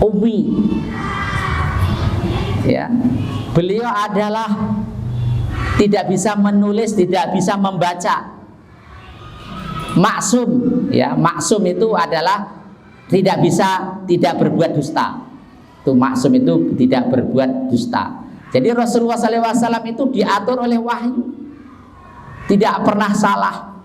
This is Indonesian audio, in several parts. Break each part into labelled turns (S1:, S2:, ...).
S1: Ummi, ya, beliau adalah tidak bisa menulis, tidak bisa membaca. Maksum, ya, maksum itu adalah tidak berbuat dusta. Itu maksum itu tidak berbuat dusta. Jadi Rasulullah SAW itu diatur oleh wahyu, tidak pernah salah.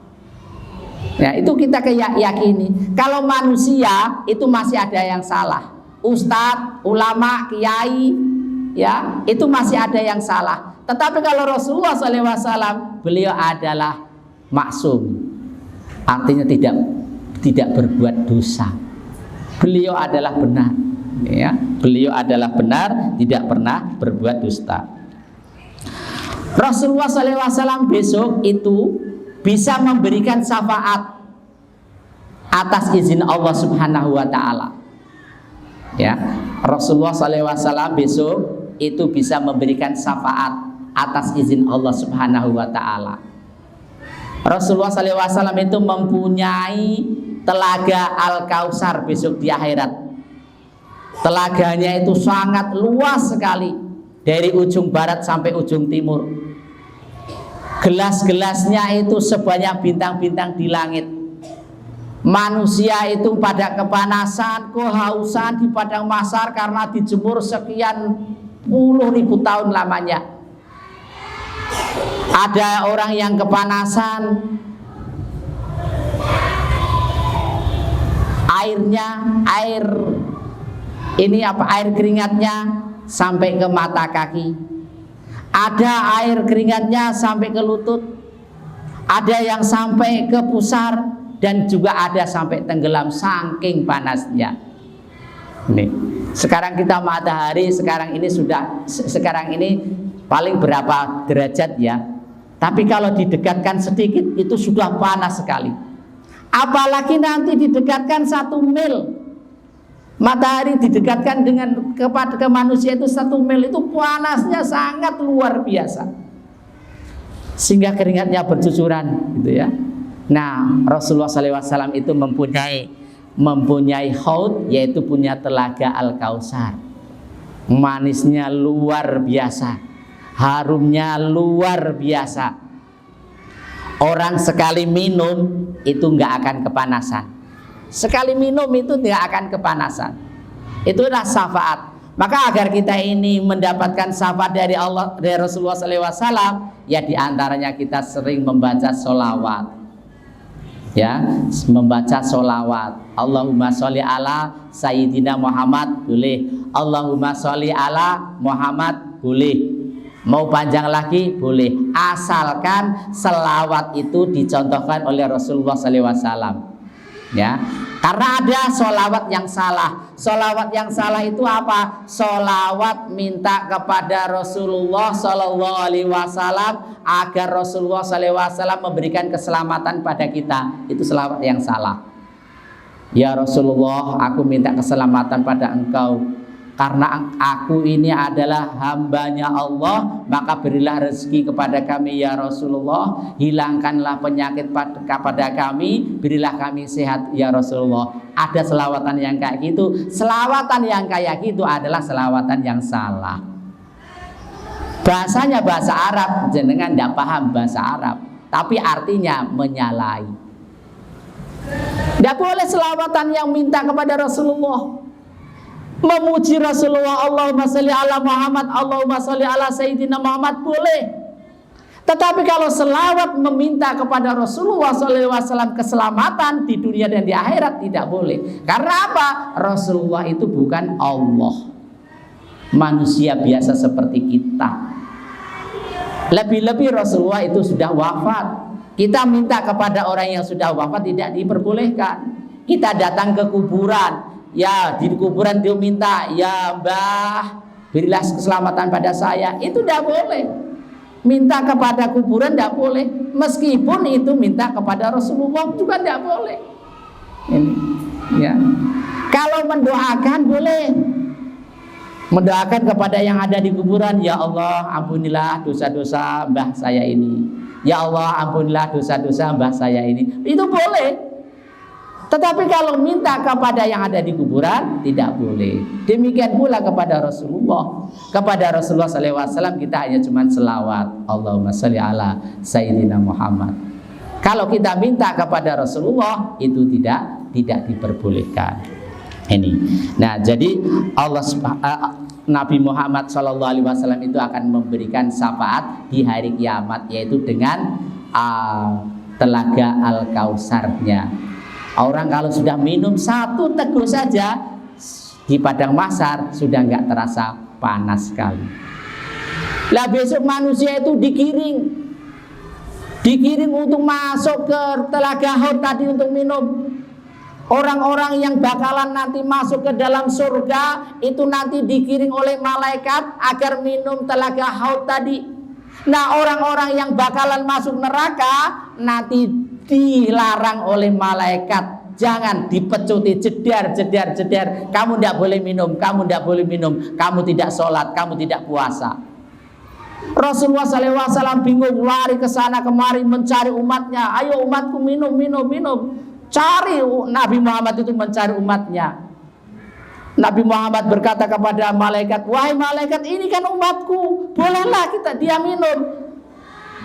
S1: Ya, itu kita yakini. Kalau manusia itu masih ada yang salah. Ustadz, ulama, kiai, ya, itu masih ada yang salah. Tetapi kalau Rasulullah SAW, beliau adalah maksum, artinya tidak berbuat dosa. Beliau adalah benar, ya, beliau adalah benar, tidak pernah berbuat dusta. Rasulullah SAW besok itu bisa memberikan syafaat atas izin Allah Subhanahu wa Ta'ala. Ya, Rasulullah SAW besok itu bisa memberikan syafaat atas izin Allah Subhanahu wa Ta'ala. Rasulullah SAW itu mempunyai telaga Al-Kautsar besok di akhirat. Telaganya itu sangat luas sekali, dari ujung barat sampai ujung timur. Gelas-gelasnya itu sebanyak bintang-bintang di langit. Manusia itu pada kepanasan, kehausan di padang mahsyar karena dijemur sekian puluh ribu tahun lamanya. Ada orang yang kepanasan, air keringatnya sampai ke mata kaki. Ada air keringatnya sampai ke lutut. Ada yang sampai ke pusar. Dan juga ada sampai tenggelam saking panasnya. Nih, sekarang kita matahari sekarang ini paling berapa derajat ya? Tapi kalau didekatkan sedikit itu sudah panas sekali. Apalagi nanti didekatkan 1 mil. Matahari didekatkan ke manusia itu 1 mil, itu panasnya sangat luar biasa. Sehingga keringatnya bercucuran gitu ya. Nah, Rasulullah SAW itu mempunyai haud, yaitu punya telaga Al-Kautsar. Manisnya luar biasa, harumnya luar biasa. Orang sekali minum itu nggak akan kepanasan. Sekali minum itu tidak akan kepanasan. Itulah syafaat. Maka agar kita ini mendapatkan syafaat dari Allah, dari Rasulullah SAW, ya diantaranya kita sering membaca sholawat. Ya, membaca sholawat. Allahumma sholli ala Sayyidina Muhammad, boleh. Allahumma sholli ala Muhammad, boleh. Mau panjang lagi boleh, asalkan selawat itu dicontohkan oleh Rasulullah SAW. Ya, karena ada sholawat yang salah. Sholawat yang salah itu apa? Sholawat minta kepada Rasulullah SAW agar Rasulullah SAW memberikan keselamatan pada kita. Itu sholawat yang salah. Ya Rasulullah, aku minta keselamatan pada engkau, karena aku ini adalah hambanya Allah, maka berilah rezeki kepada kami ya Rasulullah, hilangkanlah penyakit kepada kami, berilah kami sehat ya Rasulullah. Ada selawatan yang kayak gitu. Selawatan yang kayak gitu adalah selawatan yang salah. Bahasanya bahasa Arab, jenengan tidak paham bahasa Arab, tapi artinya menyalahi. Tidak boleh selawatan yang minta kepada Rasulullah, memuji Rasulullah, Allahumma sholli ala Muhammad, Allahumma sholli ala Sayyidina Muhammad, boleh. Tetapi kalau selawat meminta kepada Rasulullah SAW keselamatan di dunia dan di akhirat, tidak boleh. Karena apa? Rasulullah itu bukan Allah, manusia biasa seperti kita. Lebih-lebih Rasulullah itu sudah wafat. Kita minta kepada orang yang sudah wafat tidak diperbolehkan. Kita datang ke kuburan, ya di kuburan dia minta, ya Mbah, berilah keselamatan pada saya. Itu tidak boleh. Minta kepada kuburan tidak boleh. Meskipun itu minta kepada Rasulullah juga tidak boleh. Ini, ya. Kalau mendoakan boleh. mendoakan kepada yang ada di kuburan, ya Allah ampunilah dosa-dosa mbah saya ini, ya Allah ampunilah dosa-dosa mbah saya ini, itu boleh. Tetapi kalau minta kepada yang ada di kuburan tidak boleh. Demikian pula kepada Rasulullah. Kepada Rasulullah SAW kita hanya cuma selawat, Allahumma sholli ala Sayyidina Muhammad. Kalau kita minta kepada Rasulullah itu tidak diperbolehkan. Ini. Nah, jadi Nabi Muhammad SAW itu akan memberikan syafaat di hari kiamat, yaitu dengan telaga Al-Kausarnya. Orang kalau sudah minum satu teguk saja di padang mahsyar sudah nggak terasa panas sekali. Lah besok manusia itu digiring untuk masuk ke telaga Haud tadi untuk minum. Orang-orang yang bakalan nanti masuk ke dalam surga itu nanti digiring oleh malaikat agar minum telaga Haud tadi. Nah, orang-orang yang bakalan masuk neraka nanti dilarang oleh malaikat, jangan dipecuti, jedar, kamu tidak boleh minum, kamu tidak sholat, kamu tidak puasa. Rasulullah SAW bingung, lari ke sana kemari mencari umatnya, ayo umatku minum. Cari Nabi Muhammad itu mencari umatnya. Nabi Muhammad berkata kepada malaikat, wahai malaikat, ini kan umatku, bolehlah dia minum.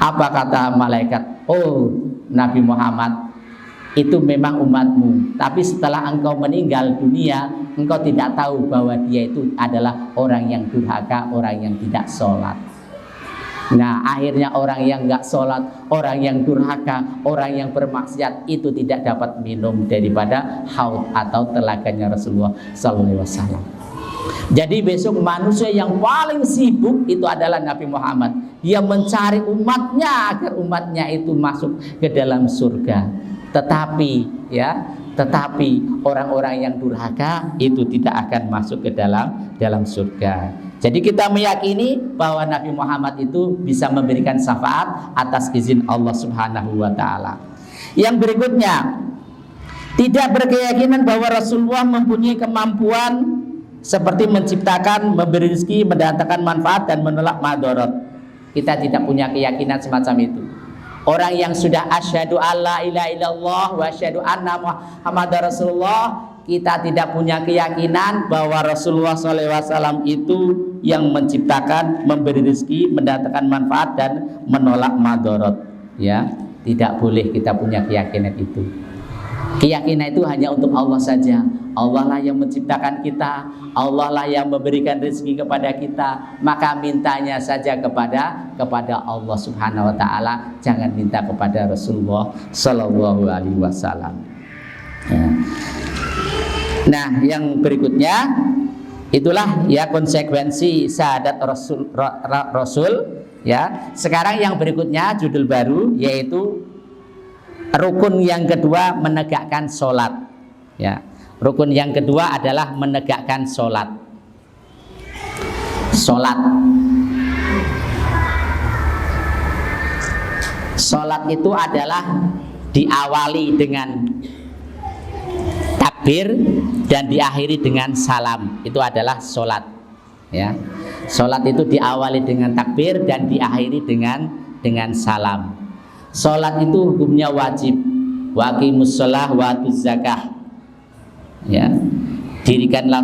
S1: Apa kata malaikat? Oh Nabi Muhammad, itu memang umatmu, tapi setelah engkau meninggal dunia, engkau tidak tahu bahwa dia itu adalah orang yang durhaka, orang yang tidak sholat. Nah, akhirnya orang yang nggak sholat, orang yang durhaka, orang yang bermaksiat itu tidak dapat minum daripada haud atau telaganya Rasulullah SAW. Jadi besok manusia yang paling sibuk itu adalah Nabi Muhammad. Dia mencari umatnya agar umatnya itu masuk ke dalam surga. Tetapi orang-orang yang durhaka itu tidak akan masuk ke dalam surga. Jadi kita meyakini bahwa Nabi Muhammad itu bisa memberikan syafaat atas izin Allah Subhanahu wa taala. Yang berikutnya, tidak berkeyakinan bahwa Rasulullah mempunyai kemampuan seperti menciptakan, memberi rezeki, mendatangkan manfaat dan menolak madarat. Kita tidak punya keyakinan semacam itu. Orang yang sudah asyhadu alla ilaha illallah wa asyhadu anna Muhammadar Rasulullah, kita tidak punya keyakinan bahwa Rasulullah SAW itu yang menciptakan, memberi rezeki, mendatangkan manfaat dan menolak madarat. Ya, tidak boleh kita punya keyakinan itu. Keyakinan itu hanya untuk Allah saja. Allah lah yang menciptakan kita, Allah lah yang memberikan rezeki kepada kita. Maka mintanya saja kepada Allah Subhanahu wa taala, jangan minta kepada Rasulullah sallallahu alaihi wasallam. Ya. Nah, yang berikutnya itulah ya konsekuensi syahadat Rasul ya. Sekarang yang berikutnya judul baru, yaitu rukun yang kedua, menegakkan sholat. Ya, rukun yang kedua adalah menegakkan sholat. Sholat itu adalah diawali dengan takbir dan diakhiri dengan salam. Itu adalah sholat. Ya, sholat itu diawali dengan takbir dan diakhiri dengan salam. Sholat itu hukumnya wajib. Wa aqimus shalah wa atuz zakah. Ya, dirikanlah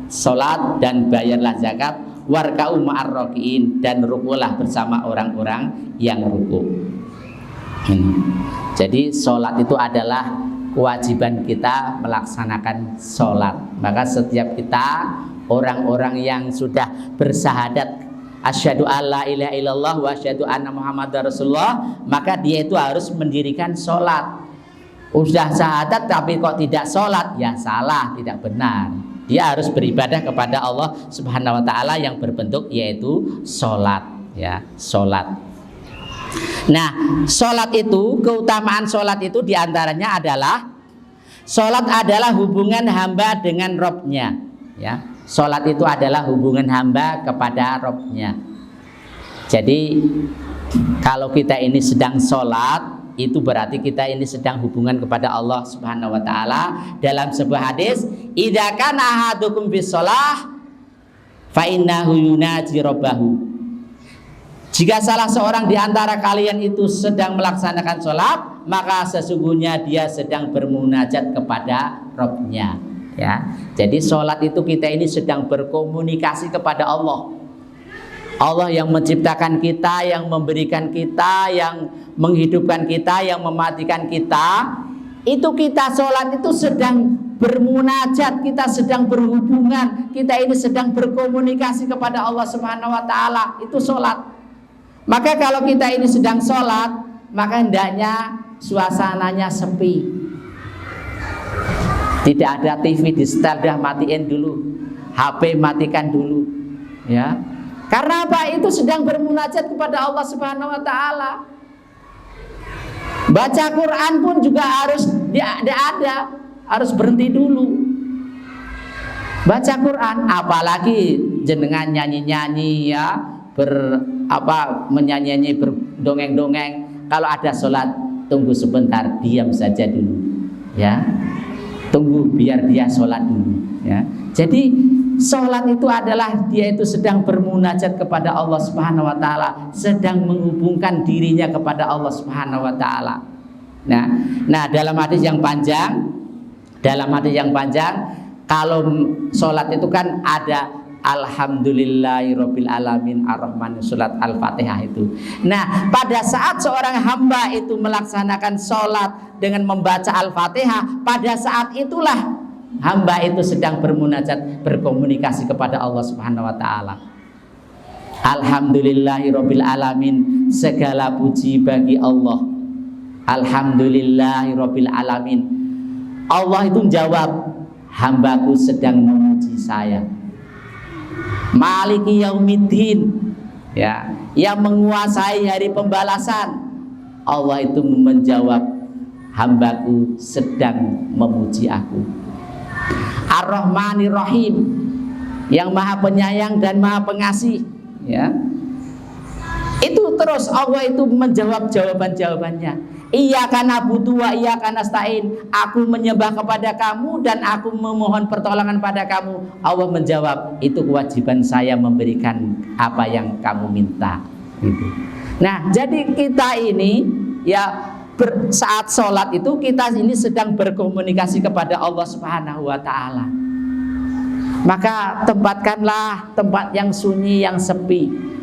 S1: sholat dan bayarlah zakat. Warka'u ma'ar raki'in, dan rukulah bersama orang-orang yang ruku. Jadi sholat itu adalah kewajiban kita melaksanakan sholat. Maka setiap kita, orang-orang yang sudah bersyahadat asyhadu alla ilaha illallah wa asyhadu anna Muhammadar Rasulullah, maka dia itu harus mendirikan sholat. Udah syahadat tapi kok tidak sholat, ya salah, tidak benar. Dia harus beribadah kepada Allah Subhanahu wa taala yang berbentuk yaitu sholat, ya, sholat. Nah, sholat itu, keutamaan sholat itu diantaranya adalah sholat adalah hubungan hamba dengan Rabb-nya, ya. Sholat itu adalah hubungan hamba kepada Rabb-nya. Jadi kalau kita ini sedang sholat, itu berarti kita ini sedang hubungan kepada Allah Subhanahu wa taala. Dalam sebuah hadis, idza kana ahadukum bis shalah fa innahu yunaji rabbahu. Jika salah seorang di antara kalian itu sedang melaksanakan sholat, maka sesungguhnya dia sedang bermunajat kepada Rabb-nya. Ya, jadi sholat itu kita ini sedang berkomunikasi kepada Allah. Allah yang menciptakan kita, yang memberikan kita, yang menghidupkan kita, yang mematikan kita. Itu kita sholat itu sedang bermunajat, kita sedang berhubungan, kita ini sedang berkomunikasi kepada Allah Subhanahu wa Ta'ala. Itu sholat. Maka kalau kita ini sedang sholat, maka hendaknya suasananya sepi. Tidak ada TV di setel, dah matiin dulu, HP matikan dulu, ya. Karena apa? Itu sedang bermunajat kepada Allah Subhanahu wa Ta'ala. Baca Quran pun juga harus ada, harus berhenti dulu. Baca Quran, apalagi jenengan nyanyi-nyanyi ya, menyanyi berdongeng-dongeng. Kalau ada sholat, tunggu sebentar, diam saja dulu, ya. Tunggu biar dia sholat dulu, ya. Jadi sholat itu adalah dia itu sedang bermunajat kepada Allah Subhanahu wa Ta'ala, sedang menghubungkan dirinya kepada Allah Subhanahu wa Ta'ala. Nah, dalam hadis yang panjang, kalau sholat itu kan ada Alhamdulillahirabbil alamin ar-Rahman, surat Al-Fatihah itu. Nah, pada saat seorang hamba itu melaksanakan sholat dengan membaca Al-Fatihah, pada saat itulah hamba itu sedang bermunajat, berkomunikasi kepada Allah Subhanahu wa Ta'ala. Alhamdulillahirabbil alamin, segala puji bagi Allah. Alhamdulillahirabbil alamin. Allah itu menjawab, hambaku sedang memuji saya. Maliki yaumiddin, ya, yang menguasai hari pembalasan. Allah itu menjawab, hambaku sedang memuji aku. Ar-Rahmanir Rahim, yang maha penyayang dan maha pengasih, ya. Itu terus Allah itu menjawab jawaban-jawabannya. Iyyaka na'budu wa iyyaka nasta'in. Aku menyembah kepada kamu dan aku memohon pertolongan pada kamu. Allah menjawab, itu kewajiban saya memberikan apa yang kamu minta. Gitu. Nah, jadi kita ini ya saat sholat itu kita ini sedang berkomunikasi kepada Allah Subhanahu wa Ta'ala. Maka tempatkanlah tempat yang sunyi, yang sepi.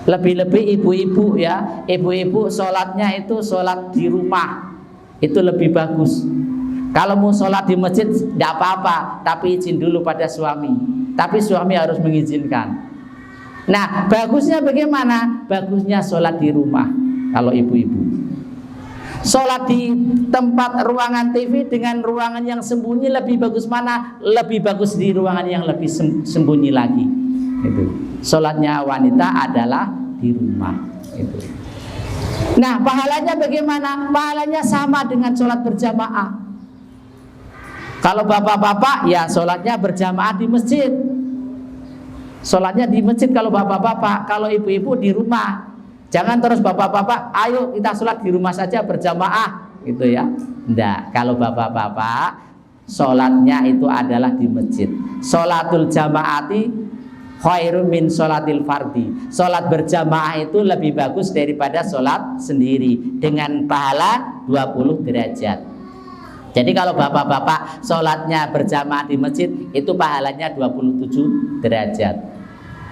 S1: Lebih-lebih ibu-ibu ya, ibu-ibu sholatnya itu sholat di rumah, itu lebih bagus. Kalau mau sholat di masjid tidak apa-apa, tapi izin dulu pada suami. Tapi suami harus mengizinkan. Nah, bagusnya bagaimana? Bagusnya sholat di rumah. Kalau ibu-ibu sholat di tempat ruangan TV dengan ruangan yang sembunyi, lebih bagus mana? Lebih bagus di ruangan yang lebih sembunyi lagi. Itu sholatnya wanita adalah di rumah. Itu. Nah, pahalanya bagaimana? Pahalanya sama dengan sholat berjamaah. Kalau bapak-bapak ya sholatnya berjamaah di masjid. Sholatnya di masjid kalau bapak-bapak. Kalau ibu-ibu di rumah. Jangan terus bapak-bapak, ayo kita sholat di rumah saja berjamaah, gitu ya. Enggak, kalau bapak-bapak sholatnya itu adalah di masjid. Sholatul jamaati khairun min sholatil fardi. Sholat berjamaah itu lebih bagus daripada sholat sendiri, dengan pahala 20 derajat. Jadi kalau bapak-bapak sholatnya berjamaah di masjid, itu pahalanya 27 derajat.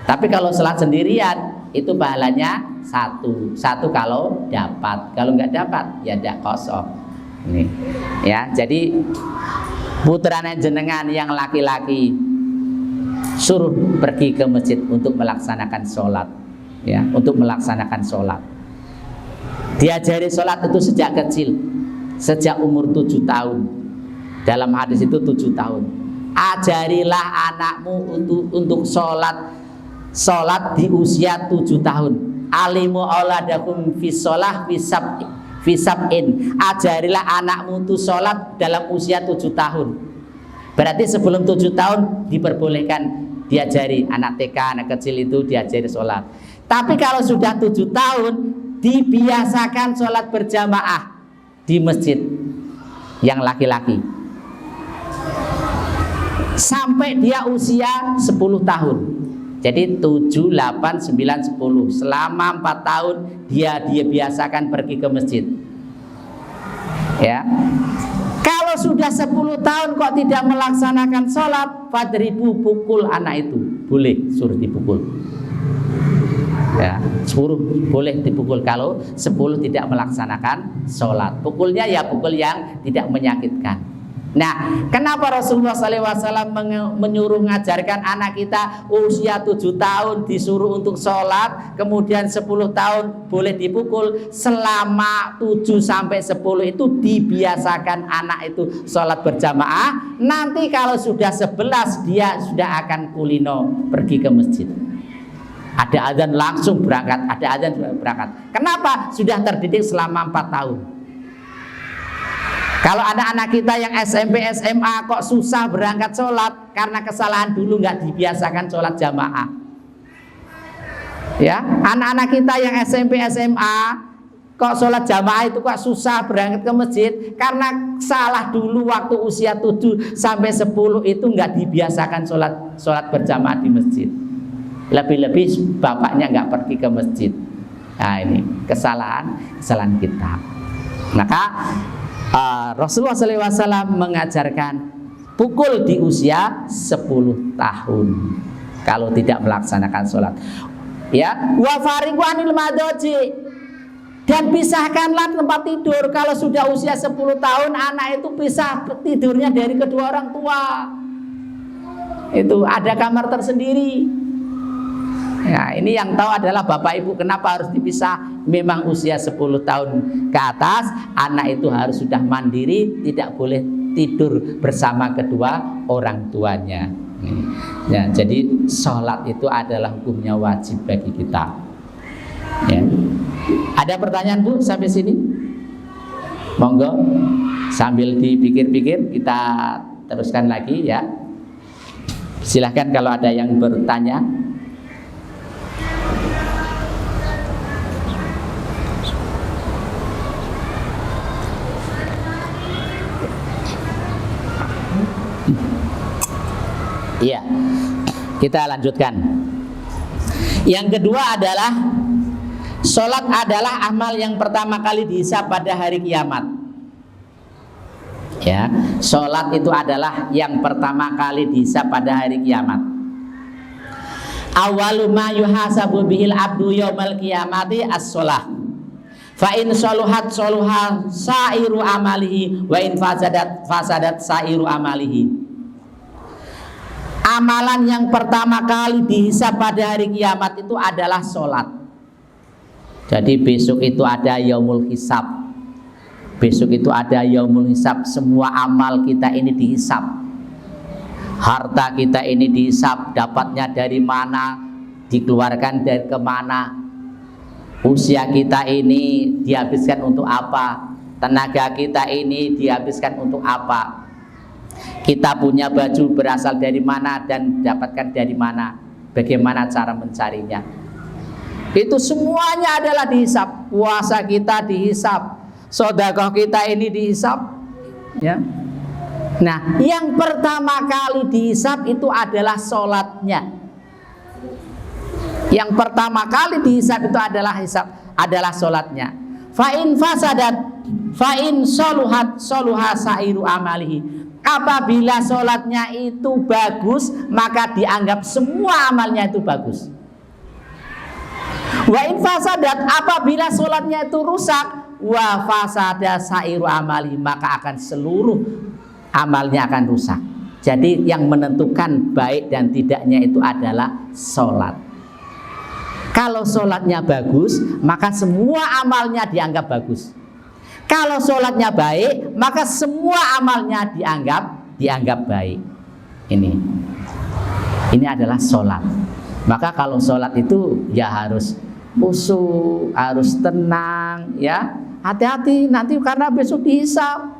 S1: Tapi kalau sholat sendirian, itu pahalanya satu kalau dapat. Kalau nggak dapat, ya tidak kosong. Ini, ya. Jadi putrane jenengan yang laki-laki suruh pergi ke masjid untuk melaksanakan sholat, ya, untuk melaksanakan sholat. Diajari sholat itu sejak kecil, sejak umur 7 tahun. Dalam hadis itu 7 tahun. Ajarilah anakmu untuk sholat di usia 7 tahun. Alimu auladakum fi sholah fisab'in. Ajarilah anakmu untuk sholat dalam usia 7 tahun. Berarti sebelum 7 tahun diperbolehkan diajari. Anak TK, anak kecil itu diajari sholat. Tapi kalau sudah 7 tahun, dibiasakan sholat berjamaah di masjid yang laki-laki sampai dia usia 10 tahun. Jadi 7, 8, 9, 10. Selama 4 tahun dia biasakan pergi ke masjid. Ya. Kalau sudah 10 tahun kok tidak melaksanakan sholat, fadribu, pukul anak itu. Boleh suruh dipukul. Ya, suruh boleh dipukul kalau 10 tidak melaksanakan sholat. Pukulnya ya pukul yang tidak menyakitkan. Nah, kenapa Rasulullah SAW menyuruh mengajarkan anak kita usia 7 tahun disuruh untuk sholat, kemudian 10 tahun boleh dipukul, selama 7 sampai 10 itu dibiasakan anak itu sholat berjamaah. Nanti kalau sudah 11 dia sudah akan kulino pergi ke masjid. Ada azan langsung berangkat, ada azan berangkat. Kenapa? Sudah terdidik selama 4 tahun. Kalau anak-anak kita yang SMP, SMA kok susah berangkat sholat karena kesalahan dulu nggak dibiasakan sholat jamaah. Ya, anak-anak kita yang SMP, SMA kok sholat jamaah itu kok susah berangkat ke masjid karena salah dulu waktu usia 7 sampai 10 itu nggak dibiasakan sholat berjamaah di masjid. Lebih-lebih bapaknya nggak pergi ke masjid. Nah, ini kesalahan kita. Maka Rasulullah SAW mengajarkan pukul di usia 10 tahun kalau tidak melaksanakan sholat. Ya, wa fariqu anil madaji, dan pisahkanlah tempat tidur. Kalau sudah usia 10 tahun anak itu pisah tidurnya dari kedua orang tua. Itu ada kamar tersendiri. Ya, ini yang tahu adalah bapak ibu. Kenapa harus dipisah? Memang usia 10 tahun ke atas anak itu harus sudah mandiri, tidak boleh tidur bersama kedua orang tuanya. Ya, jadi sholat itu adalah hukumnya wajib bagi kita. Ya. Ada pertanyaan Bu sampai sini? Monggo, sambil dipikir-pikir kita teruskan lagi ya. Silahkan kalau ada yang bertanya. Iya, kita lanjutkan. Yang kedua adalah sholat adalah amal yang pertama kali dihisab pada hari kiamat. Ya, sholat itu adalah yang pertama kali dihisab pada hari kiamat. Awalu ma yuhasabu bihil abdu yaumal qiyamati as-sholah. Fa in sholuhat sholuha sairu amalihi wa in fasadat sairu amalihi. Amalan yang pertama kali dihisab pada hari kiamat itu adalah sholat. Jadi besok itu ada yaumul hisab. Besok itu ada yaumul hisab. Semua amal kita ini dihisab. Harta kita ini dihisab. Dapatnya dari mana, dikeluarkan dari kemana. Usia kita ini dihabiskan untuk apa. Tenaga kita ini dihabiskan untuk apa. Kita punya baju berasal dari mana dan dapatkan dari mana, bagaimana cara mencarinya. Itu semuanya adalah dihisab. Puasa kita dihisab, sedekah kita ini dihisab, ya. Nah, yang pertama kali dihisab itu adalah sholatnya. Yang pertama kali dihisab itu adalah sholatnya. Fa in fasadat, fa in soluhat soluha sairu amalihi. Apabila sholatnya itu bagus, maka dianggap semua amalnya itu bagus. Wa in fasadat, apabila sholatnya itu rusak, wa fasada sairu amali, maka akan seluruh amalnya akan rusak. Jadi yang menentukan baik dan tidaknya itu adalah sholat. Kalau sholatnya bagus, maka semua amalnya dianggap bagus. Kalau sholatnya baik, maka semua amalnya dianggap baik. Ini adalah sholat. Maka kalau sholat itu ya harus khusyuk, harus tenang, ya. Hati-hati nanti karena besok dihisab.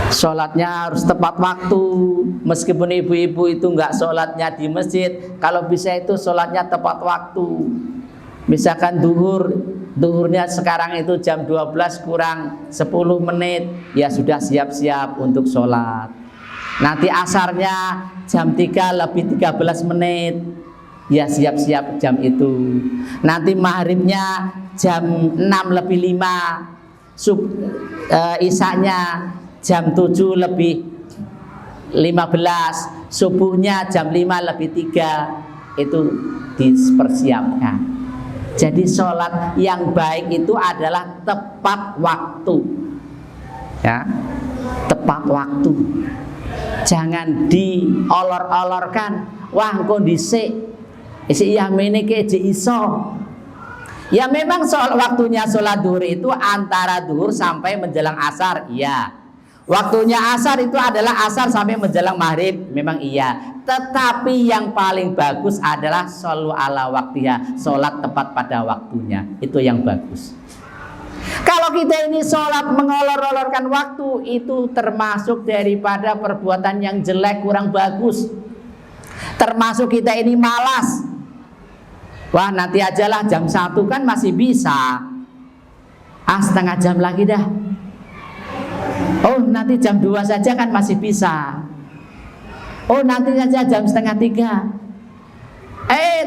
S1: Sholatnya harus tepat waktu. Meskipun ibu-ibu itu nggak sholatnya di masjid, kalau bisa itu sholatnya tepat waktu. Misalkan duhurnya sekarang itu jam 12 kurang 10 menit, ya sudah siap-siap untuk sholat. Nanti asarnya jam 3 lebih 13 menit. Ya siap-siap jam itu. Nanti maghribnya jam 6 lebih 5. Isanya jam 7 lebih 15. Subuhnya jam 5 lebih 3. Itu dipersiapkan. Jadi sholat yang baik itu adalah tepat waktu. Ya, tepat waktu. Jangan diolor-olorkan. Wah, kondisi isi yamene ke iso. Ya memang waktunya sholat duhur itu antara duhur sampai menjelang asar, iya. Waktunya asar itu adalah asar sampai menjelang maghrib, memang iya. Tetapi yang paling bagus adalah shollu ala waktiha, sholat tepat pada waktunya. Itu yang bagus. Kalau kita ini sholat mengolor-olorkan waktu, itu termasuk daripada perbuatan yang jelek, kurang bagus. Termasuk kita ini malas. Wah, nanti ajalah jam 1 kan masih bisa. Setengah jam lagi dah. Oh, nanti jam 2 saja kan masih bisa. Oh, nanti saja jam setengah 3.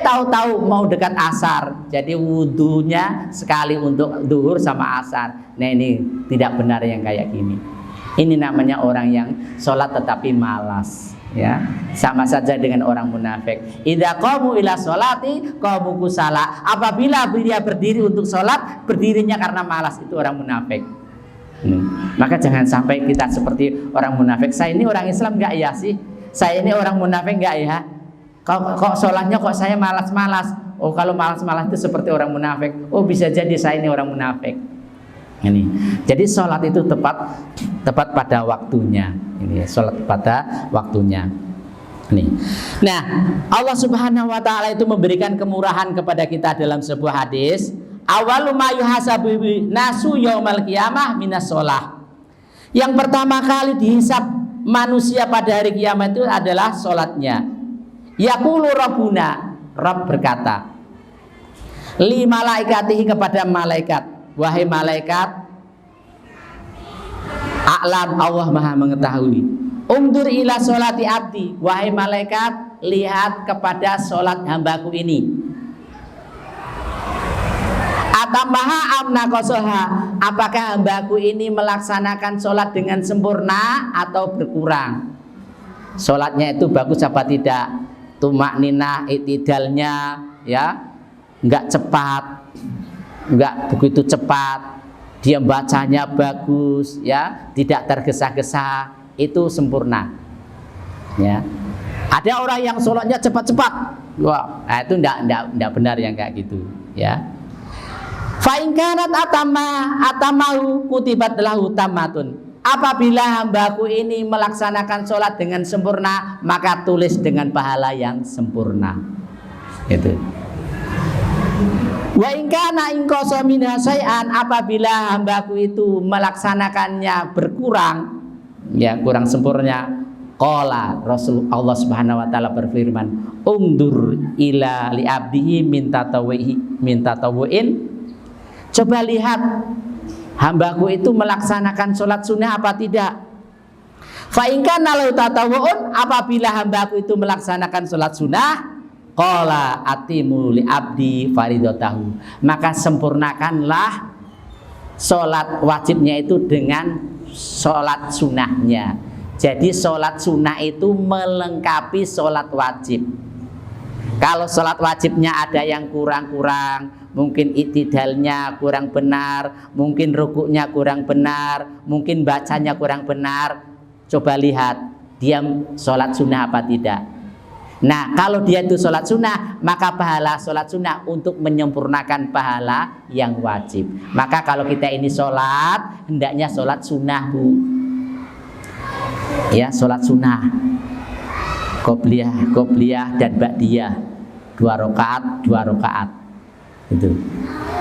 S1: Tahu-tahu mau dekat asar. Jadi wudunya sekali untuk duhur sama asar. Nah, ini tidak benar yang kayak gini. Ini namanya orang yang sholat tetapi malas. Ya, sama saja dengan orang munafik. Idza qamu ila sholati qamu kusala. Apabila dia berdiri untuk sholat, berdirinya karena malas, itu orang munafik. Maka jangan sampai kita seperti orang munafik. Saya ini orang Islam enggak ya sih? Saya ini orang munafik enggak ya? Kok sholatnya kok saya malas-malas? Oh, kalau malas-malas itu seperti orang munafik. Oh, bisa jadi saya ini orang munafik. Ini. Jadi sholat itu tepat pada waktunya. Ini sholat pada waktunya. Nih. Nah, Allah Subhanahu wa taala itu memberikan kemurahan kepada kita dalam sebuah hadis. Awalu ma yuhasabu nasu yaumal qiyamah minas sholah. Yang pertama kali dihisab manusia pada hari kiamat itu adalah sholatnya. Yaqulu rabbuna, Rabb berkata, li malaikatihi kepada malaikat. Wahai malaikat, a'lam, Allah maha mengetahui. Undur ila sholati abdi, wahai malaikat, lihat kepada sholat hambaku ini. Atamaha amna kosoha, apakah hambaku ini melaksanakan sholat dengan sempurna atau berkurang? Sholatnya itu bagus apa tidak? Tumak ninah, itidalnya, ya, enggak cepat. Enggak begitu cepat, dia bacanya bagus, ya, tidak tergesa-gesa, itu sempurna. Ya, ada orang yang sholatnya cepat-cepat, wah, itu enggak benar yang kayak gitu, ya. Fa in kanat atamahu kutibat lahu tamatun. Apabila hambaku ini melaksanakan sholat dengan sempurna, maka tulis dengan pahala yang sempurna. Itu. Wa in kana in qasa minha syai'an, apabila hambaku itu melaksanakannya berkurang, ya, kurang sempurna, qala Rasul Allah Subhanahu wa taala berfirman, undur ila li abdihi min tatawu'in. Coba lihat hambaku itu melaksanakan sholat sunnah apa tidak. Fa in kana lahu tatawu'un, apabila hambaku itu melaksanakan sholat sunnah, qala atimu li abdi faridotahu, maka sempurnakanlah sholat wajibnya itu dengan sholat sunnahnya. Jadi sholat sunnah itu melengkapi sholat wajib. Kalau sholat wajibnya ada yang kurang-kurang, mungkin iktidalnya kurang benar, mungkin rukuknya kurang benar, mungkin bacanya kurang benar, coba lihat dia sholat sunnah apa tidak. Nah, kalau dia itu sholat sunnah, maka pahala sholat sunnah untuk menyempurnakan pahala yang wajib. Maka kalau kita ini sholat, hendaknya sholat sunnah, Bu. Ya, sholat sunnah, qobliyah dan ba'diyah, 2 rakaat. Itu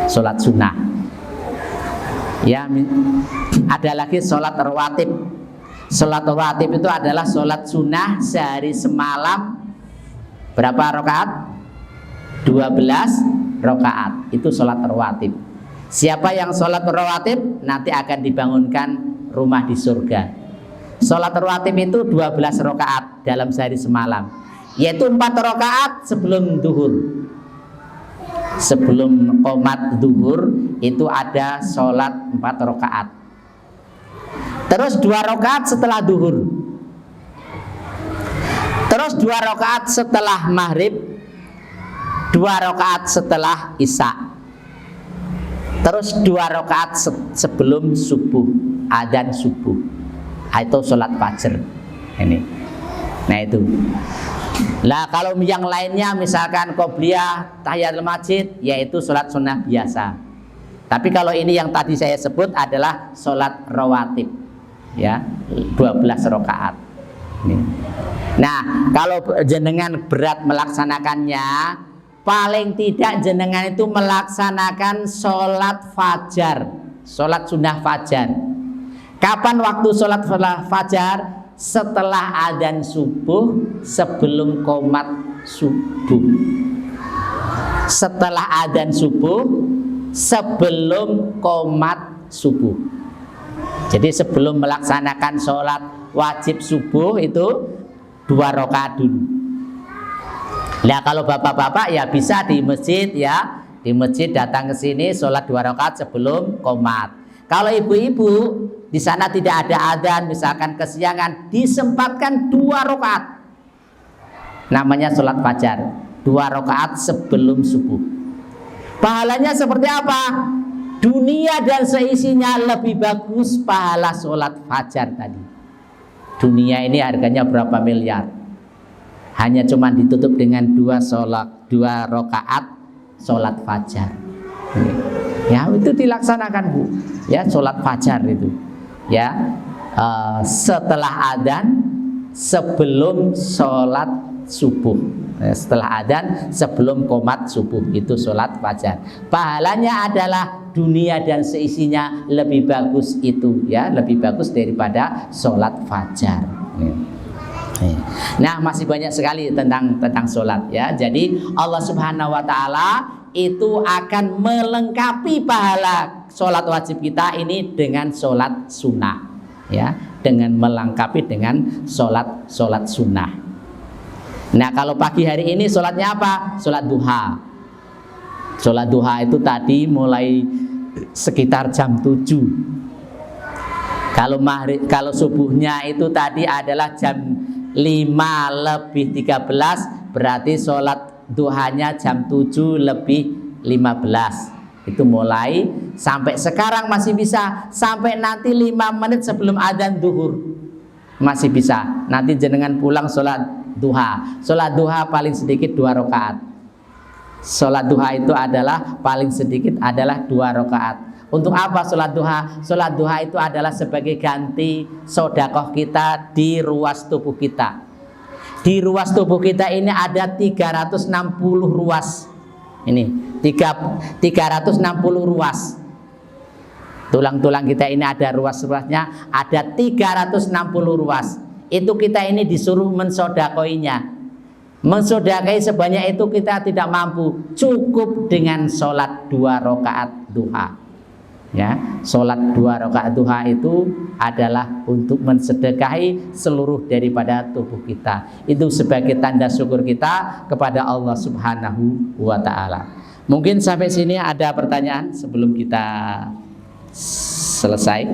S1: sholat sunnah. Ya, ada lagi sholat rawatib. Sholat rawatib itu adalah sholat sunnah sehari semalam. Berapa rakaat? 12 rakaat. Itu sholat rawatib. Siapa yang sholat rawatib nanti akan dibangunkan rumah di surga. Sholat rawatib itu 12 rakaat dalam sehari semalam, yaitu 4 rakaat sebelum duhur. Sebelum qomat duhur itu ada sholat 4 rakaat. Terus 2 rakaat setelah duhur. Terus 2 rakaat setelah maghrib, 2 rakaat setelah isya. Terus 2 rakaat sebelum subuh, adzan subuh. Itu sholat fajar. Ini. Nah itu. Nah kalau yang lainnya misalkan qobliyah, tahiyatul masjid, yaitu sholat sunnah biasa. Tapi kalau ini yang tadi saya sebut adalah sholat rawatib, ya, 12 rakaat. Nah kalau jenengan berat melaksanakannya, paling tidak jenengan itu melaksanakan sholat fajar, sholat sunnah fajar. Kapan waktu sholat fajar? Setelah adzan subuh, sebelum qomat subuh. Setelah adzan subuh, sebelum qomat subuh. Jadi sebelum melaksanakan sholat wajib subuh itu 2 rakaat dulu. Nah kalau bapak-bapak ya bisa di masjid, ya, di masjid datang ke sini sholat 2 rakaat sebelum qomat. Kalau ibu-ibu di sana tidak ada adzan, misalkan kesiangan, disempatkan 2 rakaat. Namanya sholat fajar, 2 rakaat sebelum subuh. Pahalanya seperti apa? Dunia dan seisinya lebih bagus pahala sholat fajar tadi. Dunia ini harganya berapa miliar? Hanya cuma ditutup dengan 2 rakaat sholat fajar. Ya itu dilaksanakan Bu, ya sholat fajar itu, ya setelah adzan sebelum sholat subuh, setelah adzan sebelum qomat subuh itu sholat fajar. Pahalanya adalah dunia dan seisinya lebih bagus itu, ya lebih bagus daripada sholat fajar. Nah masih banyak sekali tentang sholat, ya. Jadi Allah Subhanahu Wa Taala itu akan melengkapi pahala sholat wajib kita ini dengan sholat sunnah, ya, dengan melengkapi dengan sholat sunnah. Nah kalau pagi hari ini sholatnya apa? Sholat duha. Sholat duha itu tadi mulai sekitar jam 7. Kalau subuhnya itu tadi adalah jam 5:13, berarti sholat duhanya jam 7:15. Itu mulai sampai sekarang masih bisa, sampai nanti 5 menit sebelum adzan duhur masih bisa. Nanti jenengan pulang sholat duha. Sholat duha paling sedikit 2 rakaat. Sholat duha itu adalah paling sedikit adalah 2 rakaat. Untuk apa sholat duha? Sholat duha itu adalah sebagai ganti sedekah kita di ruas tubuh kita. Di ruas tubuh kita ini ada 360 ruas. Ini 360 ruas. Tulang-tulang kita ini ada ruas-ruasnya, ada 360 ruas. Itu kita ini disuruh mensodakoinya. Mensodakai sebanyak itu kita tidak mampu. Cukup dengan sholat 2 rakaat duha. Ya, sholat 2 rakaat duha itu adalah untuk mensedekahi seluruh daripada tubuh kita. Itu sebagai tanda syukur kita kepada Allah Subhanahu wa Ta'ala. Mungkin sampai sini ada pertanyaan sebelum kita selesai.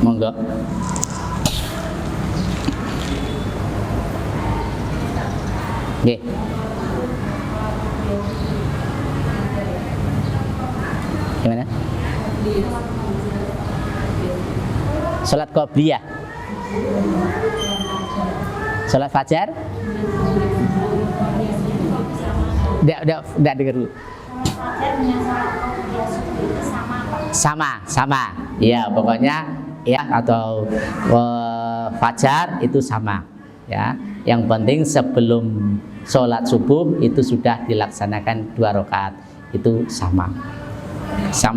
S1: Monggo. Nggih. Gimana? Sholat qobliyah, sholat fajar. Udah dengar dulu. Sama. Ya pokoknya ya atau fajar itu sama. Ya, yang penting sebelum sholat subuh itu sudah dilaksanakan 2 rakaat. Itu sama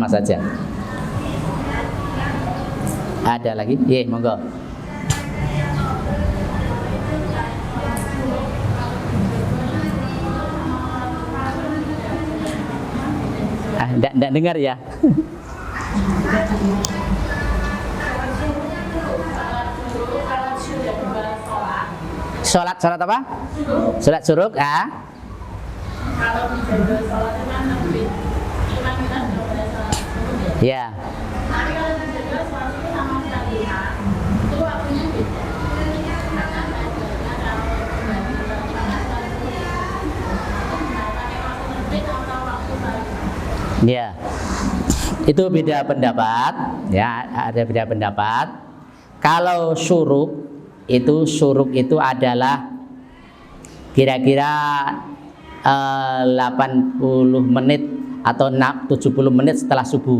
S1: saja. Ada lagi? Iya, monggo. Enggak dengar ya. Sholat apa? Sholat suruk. Ah.
S2: Kalau dijaga sholat itu kan lebih iman kita sudah pada sholat suruk ya.
S1: Ya.
S2: Tapi kalau dijaga sholat itu sama sholat duha itu waktunya beda. Karena saya belajar kalau kembali ke sholat suruk pakai waktu terbit atau waktu balik.
S1: Ya. Itu beda pendapat. Ya, ada beda pendapat. Kalau suruk itu adalah kira-kira 80 menit atau 70 menit setelah subuh.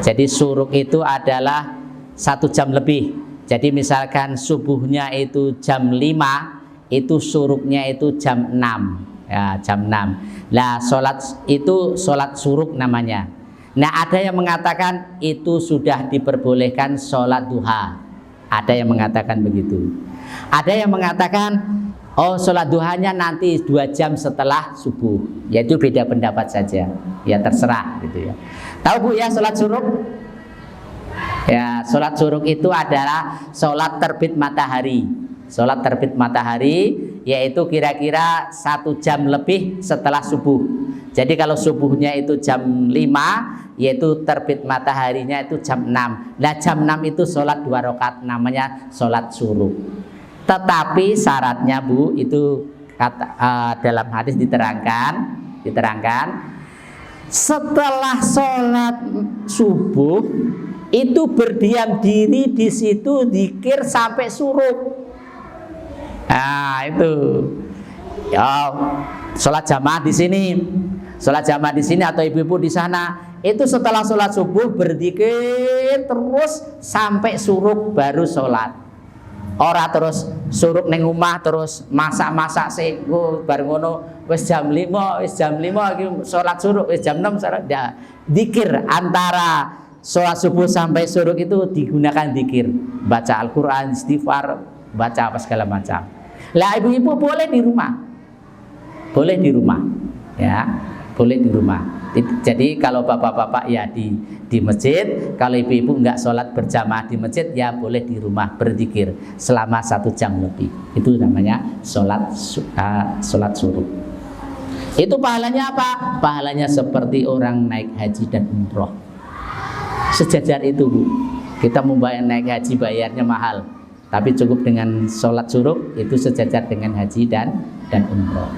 S1: Jadi suruk itu adalah 1 jam lebih. Jadi misalkan subuhnya itu jam 5, itu suruknya itu jam 6. Ya, jam 6. Nah, sholat suruk namanya. Nah, ada yang mengatakan itu sudah diperbolehkan sholat duha. Ada yang mengatakan begitu. Ada yang mengatakan sholat duhanya nanti 2 jam setelah subuh. Yaitu beda pendapat saja. Ya terserah gitu ya. Tahu Bu ya sholat suruk? Ya, sholat suruk itu adalah sholat terbit matahari. Sholat terbit matahari yaitu kira-kira 1 jam lebih setelah subuh. Jadi kalau subuhnya itu jam 5, yaitu terbit mataharinya itu jam 6. Nah jam 6 itu sholat 2 rakaat, namanya sholat suruk. Tetapi syaratnya Bu, itu dalam hadis diterangkan setelah sholat subuh itu berdiam diri di situ zikir sampai suruk. Nah itu ya, sholat jamaah di sini. Sholat jamaah di sini atau ibu-ibu di sana itu setelah sholat subuh berzikir terus sampai suruk baru sholat. Ora terus suruk neng rumah terus masak-masak sego bareng ngono wis jam 5 iki sholat suruk wis jam 6 sholat. Ya, zikir antara sholat subuh sampai suruk itu digunakan zikir, baca Al-Qur'an, istighfar, baca apa segala macam. Lah ibu-ibu boleh di rumah. Boleh di rumah. Ya. Boleh di rumah. Jadi kalau bapak-bapak ya di masjid, kalau ibu-ibu enggak sholat berjamaah di masjid ya boleh di rumah berzikir selama 1 jam lebih. Itu namanya sholat suruk. Itu pahalanya apa? Pahalanya seperti orang naik haji dan umroh. Sejajar itu Bu. Kita membayar naik haji bayarnya mahal, tapi cukup dengan sholat suruk itu sejajar dengan haji dan umroh.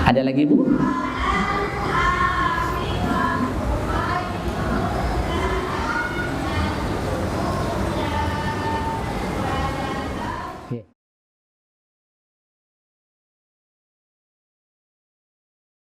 S1: Ada lagi Bu?